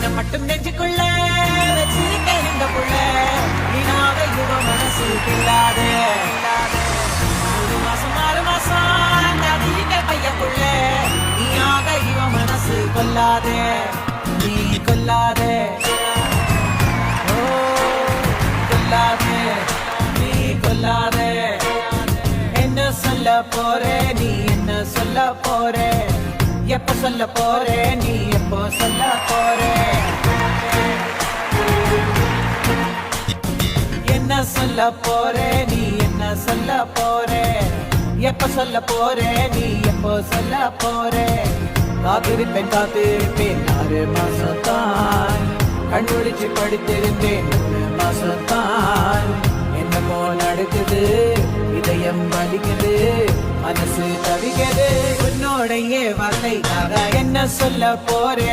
உன்னை மட்டும் நெஞ்சுக்குள்ள வச்சிருக்கேன் இந்த புள்ள வீணாக யுவ மனசு இல்லாதே ஒரு மாசம் 6 மாசம் அதிக பையக்குள்ள நீயாக யுவ மனசு கொல்லாதே நீ கொல்லாதே ஓ கொல்லாதே நீ கொல்லாதே என்ன சொல்ல போறே நீ என்ன சொல்ல போறே எப்ப சொல்ல போறே நீ எப்போ சொல்ல போறே என்ன சொல்ல போறே நீ என்ன சொல்ல போறே எப்ப சொல்ல போறே நீ எப்போ சொல்ல போறே காத்திருப்பேன் 6 மாசத்தான் கண்ணுடிச்சு படித்திருந்தேன் 3 மாசத்தான் என்னமோ நடக்குது இதயம் வலிக்குது மனசு தவிக்குது உன்னோடைய வார்த்தைக்காக என்ன சொல்ல போறே